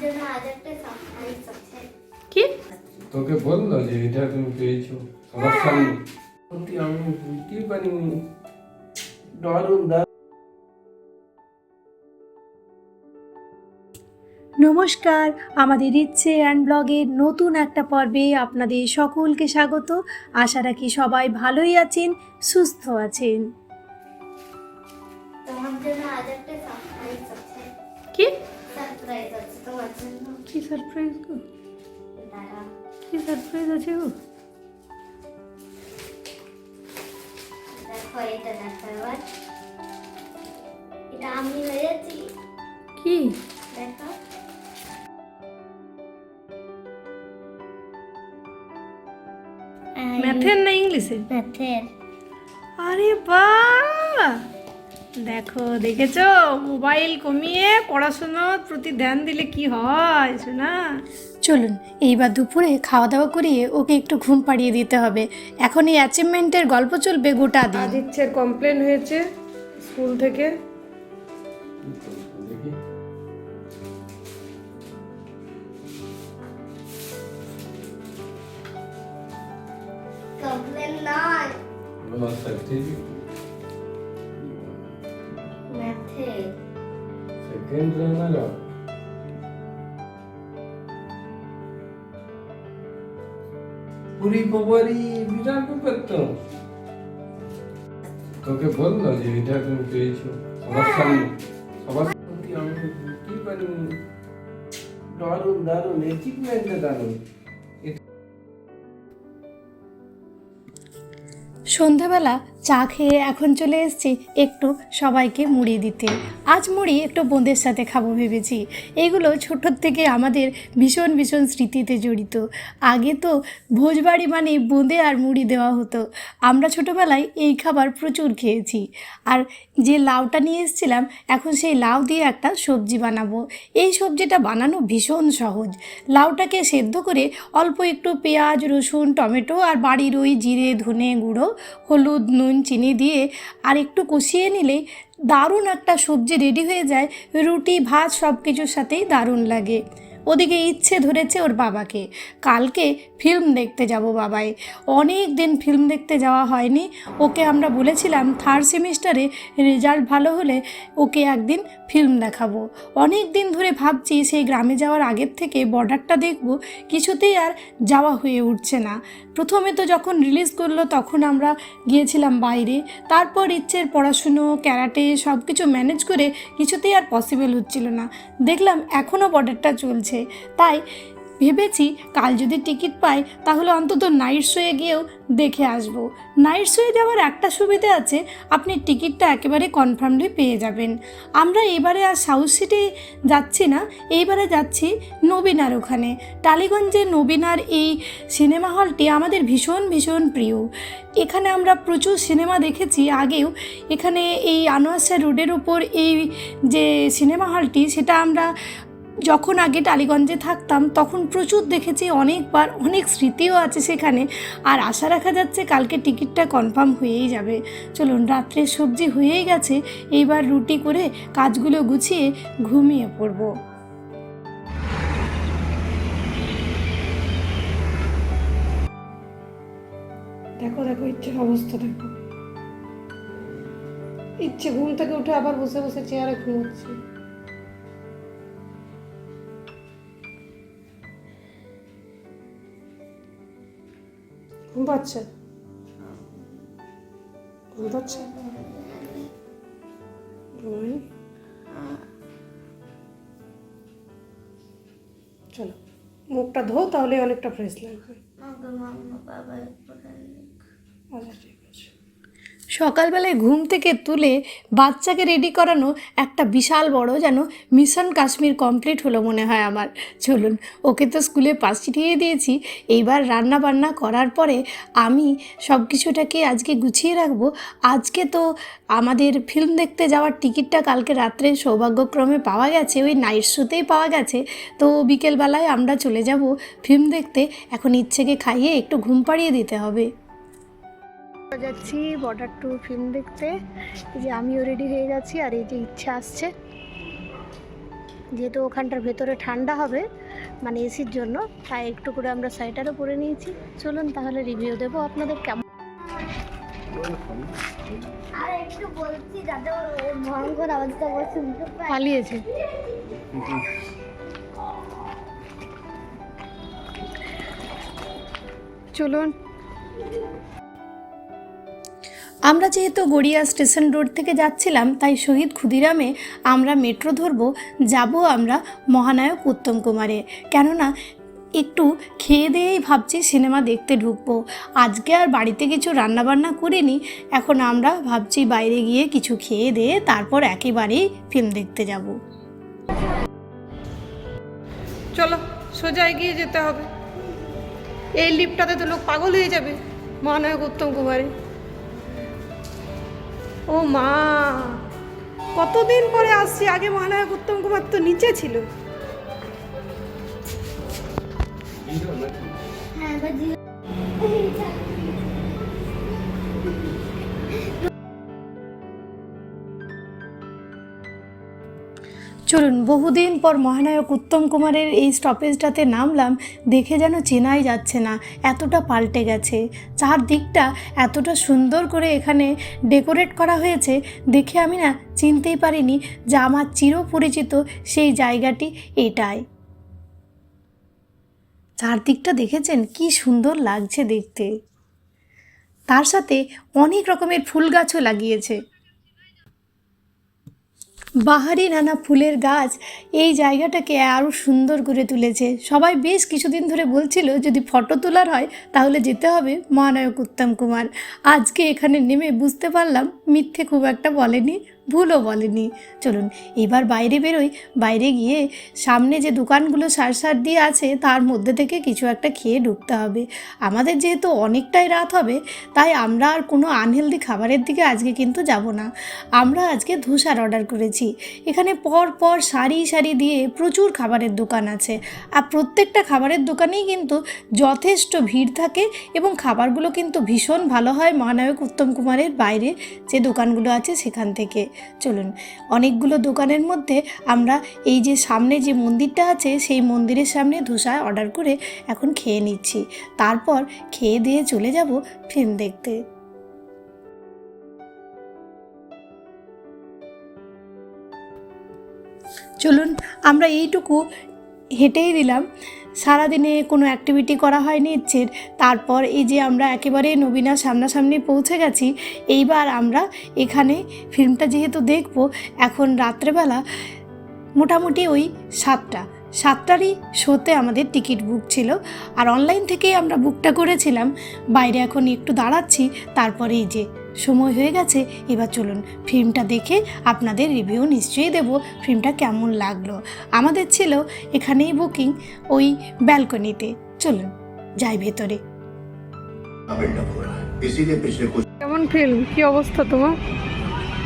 জন্য আজ একটা সারপ্রাইজ আছে। কি? তোকে বললো যে এটা তুমি পেয়েছো সবার সামনে। সত্যি আমি বুঝতেই পারিনি। দারুণ দারুণ। নমস্কার, আমাদের ইচ্ছে অ্যান্ড ব্লগের নতুন একটা পর্বে আপনাদের সকলকে স্বাগত। আশা রাখি সবাই ভালোই আছেন, সুস্থ আছেন। তোমার জন্য আজ একটা সারপ্রাইজ আছে। কি সারপ্রাইজ আছে তোমার জন্য। কি সারপ্রাইজ গো? দাঁড়া, কি সারপ্রাইজ আছে গো? দেখো এটা দেখো এবার। এটা আমি হয়েছি। কি? দেখো ম্যাথের না ইংলিশে? ম্যাথের। আরে বাহ, দেখো দেখেছো, মোবাইল কমিয়ে পড়াশোনার প্রতি ধ্যান দিলে কি হয় শোনা। চলুন এইবার দুপুরে খাওয়া দাওয়া করিয়ে ওকে একটু ঘুম পাড়িয়ে দিতে হবে। এখন এই অ্যাচিভমেন্টের গল্প চলবে গোটা দিন। আদিত্যের কমপ্লেন হয়েছে স্কুল থেকে। দেখি কমপ্লেন নয়, আমার সার্টিফিকেট ম্যাথের। Second runner up. পুরি খবরই বিরাট ব্যাপার তো। তোকে বললো যে এটা তুমি পেয়েছো সবার সামনে। সবার সত্যি আমি বুঝতেই পারিনি। দারুণ দারুণ অ্যাচিভমেন্ট দারুণ। সন্ধ্যাবেলা চা খেয়ে এখন চলে এসেছি একটু সবাইকে মুড়ি দিতে। আজ মুড়ি একটু বোঁদের সাথে খাবো ভেবেছি। এগুলো ছোটোর থেকে আমাদের ভীষণ ভীষণ স্মৃতিতে জড়িত। আগে তো ভোজবাড়ি মানে বোঁদে আর মুড়ি দেওয়া হতো। আমরা ছোটোবেলায় এই খাবার প্রচুর খেয়েছি। আর যে লাউটা নিয়ে এসেছিলাম, এখন সেই লাউ দিয়ে একটা সবজি বানাবো। এই সবজিটা বানানো ভীষণ সহজ। লাউটাকে সেদ্ধ করে অল্প একটু পেঁয়াজ, রসুন, টমেটো আর বাড়ির ওই জিরে, ধনে গুঁড়ো, হলুদ, নুন, চিনি দিয়ে আর একটু কষিয়ে নিলেই দারুণ একটা সবজি রেডি হয়ে যায়। রুটি, ভাত সব কিছুর সাথেই দারুণ লাগে। ওদিকে ইচ্ছে ধরেছে ওর বাবাকে, কালকে ফিল্ম দেখতে যাব বাবাই। অনেক দিন ফিল্ম দেখতে যাওয়া হয়নি। ওকে আমরা বলেছিলাম থার্ড সেমিস্টারে রেজাল্ট ভালো হলে ওকে একদিন ফিল্ম দেখাবো। অনেক দিন ধরে ভাবছি সেই গ্রামে যাওয়ার আগের থেকে বর্ডারটা দেখব, কিছুতেই আর যাওয়া হয়ে উঠছে না। প্রথমে তো যখন রিলিজ করলো তখন আমরা গিয়েছিলাম বাইরে, তারপর ইচ্ছের পড়াশুনো, ক্যারাটে সব কিছু ম্যানেজ করে কিছুতেই আর পসিবল হচ্ছিল না। দেখলাম এখনও বর্ডারটা চলছে, তাই ভেবেছি কাল যদি টিকিট পাই তাহলে অন্তত নাইট শোয়ে গিয়েও দেখে আসব। নাইট শোয়ে যাওয়ার একটা সুবিধা আছে, আপনি টিকিটটা একেবারে কনফার্মলি পেয়ে যাবেন। আমরা এবারে আর সাউথ সিটি যাচ্ছি না, এইবারে যাচ্ছি নবীনার ওখানে। টালিগঞ্জে নবীনার এই সিনেমা হলটি আমাদের ভীষণ ভীষণ প্রিয়। এখানে আমরা প্রচুর সিনেমা দেখেছি আগেও। এখানে এই আনোয়ার শাহ রোডের ওপর এই যে সিনেমা হলটি, সেটা আমরা যখন আগে টালিগঞ্জে থাকতাম তখন প্রচুর দেখেছি অনেকবার, অনেক স্মৃতিও আছে সেখানে। আর আশা রাখা যাচ্ছে কালকে টিকিটটা কনফার্ম হয়েই যাবে। চলুন, রাত্রের সবজি হয়েই গেছে, এইবার রুটি করে কাজগুলো গুছিয়ে ঘুমিয়ে পড়ব। দেখো দেখো ইচ্ছের অবস্থা দেখো। ইচ্ছে ঘুম থেকে উঠে আবার বসে বসে চেয়ারে ঘুমোচ্ছে। ঘুম পাচ্ছে? ঘুম পাচ্ছে? চলো মুখটা ধো, তাহলে অনেকটা ফ্রেশ লাগবে। আচ্ছা ঠিক আছে। সকালবেলায় ঘুম থেকে তুলে বাচ্চাকে রেডি করানো একটা বিশাল বড় যেন মিশন কাশ্মীর কমপ্লিট হলো মনে হয় আমার। চলুন, ওকে তো স্কুলে পাঠিয়ে দিয়েছি, এইবার রান্না বান্না করার পরে আমি সব কিছুটাকে আজকে গুছিয়ে রাখবো। আজকে তো আমাদের ফিল্ম দেখতে যাওয়ার টিকিটটা কালকে রাত্রে সৌভাগ্যক্রমে পাওয়া গেছে, ওই নাইট শোতেই পাওয়া গেছে। তো বিকেলবেলায় আমরা চলে যাব ফিল্ম দেখতে। এখন ইচ্ছেকে খাইয়ে একটু ঘুম পাড়িয়ে দিতে হবে। যাচ্ছি বর্ডার টু ফিল্ম দেখতে। এই যে আমিও রেডি হয়ে গেছি, আর এই যে ইচ্ছা আসছে। যেহেতু ওখানটার ভেতরে ঠান্ডা হবে মানে এসির জন্য, তাই একটু করে আমরা সোয়েটারও পরে নিয়েছি। চলুন তাহলে রিভিউ দেবো আপনাদের কেমন। আর একটু বলছি যাতে ওর ভয়ঙ্কর আওয়াজটা ও শুনতে পায়। পালিয়েছে। চলুন। আমরা যেহেতু গড়িয়া স্টেশন রোড থেকে যাচ্ছিলাম, তাই শহীদ ক্ষুদিরামে আমরা মেট্রো ধরবো, যাব আমরা মহানায়ক উত্তম কুমারে। কেননা একটু খেয়ে দিয়েই ভাবছি সিনেমা দেখতে ঢুকবো। আজকে আর বাড়িতে কিছু রান্নাবান্না করিনি, এখন আমরা ভাবছি বাইরে গিয়ে কিছু খেয়ে দিয়ে তারপর একেবারেই ফিল্ম দেখতে যাব। চলো সোজা এগিয়ে যেতে হবে, এই লিফটটাতে তো লোক পাগল হয়ে যাবে মহানায়ক উত্তম কুমারে। ও মা, কতদিন পরে আসছি, আগে মহানায়ক উত্তম কুমার তো নিচে ছিল। হ্যাঁ বাজি। চলুন, বহুদিন পর মহানায়ক উত্তম কুমারের এই স্টপেজটাতে নামলাম, দেখে যেন চেনাই যাচ্ছে না, এতটা পাল্টে গেছে। চারদিকটা এতটা সুন্দর করে এখানে ডেকোরেট করা হয়েছে, দেখে আমি না চিনতেই পারিনি যে আমার চিরপরিচিত সেই জায়গাটি এটাই। চারদিকটা দেখেছেন কি সুন্দর লাগছে দেখতে, তার সাথে অনেক রকমের ফুল গাছও লাগিয়েছে। বাহারি নানা ফুলের গাছ এই জায়গাটাকে আরও সুন্দর করে তুলেছে। সবাই বেশ কিছুদিন ধরে বলছিল যদি ফটো তোলার হয় তাহলে যেতে হবে মহানায়ক উত্তম কুমার। আজকে এখানে নেমে বুঝতে পারলাম মিথ্যে খুব একটা বলেনি, ভুলও বলেনি। চলুন এবার বাইরে বেরোই, বাইরে গিয়ে সামনে যে দোকানগুলো সার দিয়ে আছে তার মধ্যে থেকে কিছু একটা খেয়ে ঢুকতে হবে। আমাদের যেহেতু অনেকটাই রাত হবে, তাই আমরা আর কোনো আনহেলদি খাবারের দিকে আজকে কিন্তু যাব না। আমরা আজকে ধোসার অর্ডার করেছি। এখানে পর পর সারি সারি দিয়ে প্রচুর খাবারের দোকান আছে, আর প্রত্যেকটা খাবারের দোকানেই কিন্তু যথেষ্ট ভিড় থাকে এবং খাবারগুলো কিন্তু ভীষণ ভালো হয় মহানায়ক উত্তম কুমারের বাইরে যে দোকানগুলো আছে সেখান থেকে। চলুন, অনেকগুলো দোকানের মধ্যে আমরা এই যে সামনে যে মন্দিরটা আছে সেই মন্দিরের সামনে ধোসা অর্ডার করে এখন খেয়ে নিচ্ছি, তারপর খেয়ে দিয়ে চলে যাব ফিল্ম দেখতে। চলুন, আমরা এইটুকু হেঁটেই দিলাম, সারাদিনে কোনো অ্যাক্টিভিটি করা হয়নি ইচ্ছের। তারপর এই যে আমরা একেবারে নবীনা সামনাসামনি পৌঁছে গেছি। এইবার আমরা এখানে ফিল্মটা যেহেতু দেখব, এখন রাত্রেবেলা মোটামুটি ওই 7টারই শোতে আমাদের টিকিট বুক ছিল, আর অনলাইন থেকেই আমরা বুকটা করেছিলাম। বাইরে এখন একটু দাঁড়াচ্ছি, তারপরে এই যে সময় হয়ে গেছে। এবার চলুন ফিল্মটা দেখে আপনাদের রিভিউ নিশ্চয়ই দেব ফিল্মটা কেমন লাগলো। আমাদের ছিল এখানেই বুকিং ওই ব্যালকনিতে। চলুন যাই ভেতরে। কেমন ফিল্ম, কি অবস্থা তোমার?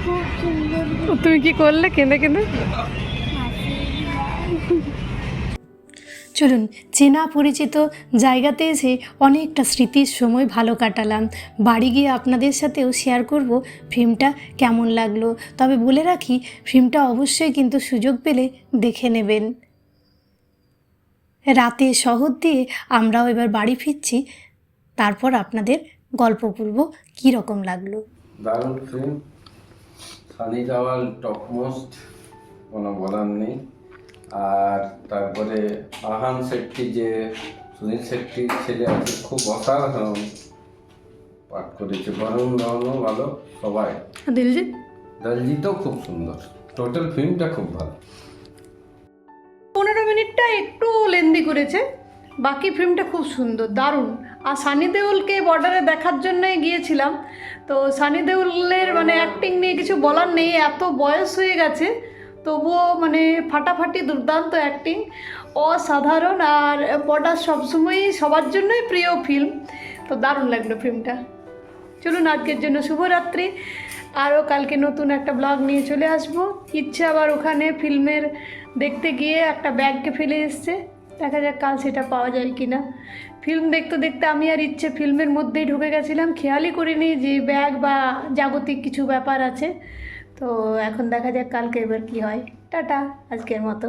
খুব সুন্দর। তুমি কি করলে কেঁদে কেঁদে? চলুন, চেনা পরিচিত জায়গাতে এসে অনেকটা স্মৃতির সময় ভালো কাটালাম। বাড়ি গিয়ে আপনাদের সাথেও শেয়ার করব ফিল্মটা কেমন লাগলো। তবে বলে রাখি, ফিল্মটা অবশ্যই কিন্তু সুযোগ পেলে দেখে নেবেন। রাতে শহর দিয়ে আমরাও এবার বাড়ি ফিরছি, তারপর আপনাদের গল্প বলবো কী রকম লাগলো। দারুণ ফিল্ম, সানি দেওয়াল টপমোস্ট, কোনো বলার নেই। আর তারপরে আহান শেট্টি, যে সুনীল শেট্টির ছেলে আছে, খুব অসাধারণ পাঠ করেছে। বরুণ ধওয়ানও ভালো, সবাই। দলজিৎও খুব সুন্দর। টোটাল ফিল্মটা খুব ভালো। 15 মিনিটটা একটু লেন্দি করেছে, বাকি ফিল্মটা খুব সুন্দর, দারুণ। আর সানি দেওলকে বর্ডারে দেখার জন্যই গিয়েছিলাম। তো সানি দেওলের মানে অ্যাক্টিং নিয়ে কিছু বলার নেই, এত বয়স হয়ে গেছে তবুও মানে ফাটাফাটি দুর্দান্ত অ্যাক্টিং, অসাধারণ। আর বর্ডার সবসময়ই সবার জন্যই প্রিয় ফিল্ম, তো দারুণ লাগলো ফিল্মটা। চলুন আজকের জন্য শুভরাত্রি। আরও কালকে নতুন একটা ব্লগ নিয়ে চলে আসবো। ইচ্ছে আবার ওখানে ফিল্মের দেখতে গিয়ে একটা ব্যাগকে ফেলে এসছে, দেখা যাক কাল সেটা পাওয়া যায় কি না। ফিল্ম দেখতে দেখতে আমি আর ইচ্ছে ফিল্মের মধ্যেই ঢুকে গেছিলাম, খেয়ালই করিনি যে ব্যাগ বা জাগতিক কিছু ব্যাপার আছে। তো এখন দেখা যাক কালকে এবার কি হয়। টাটা আজকের মতো।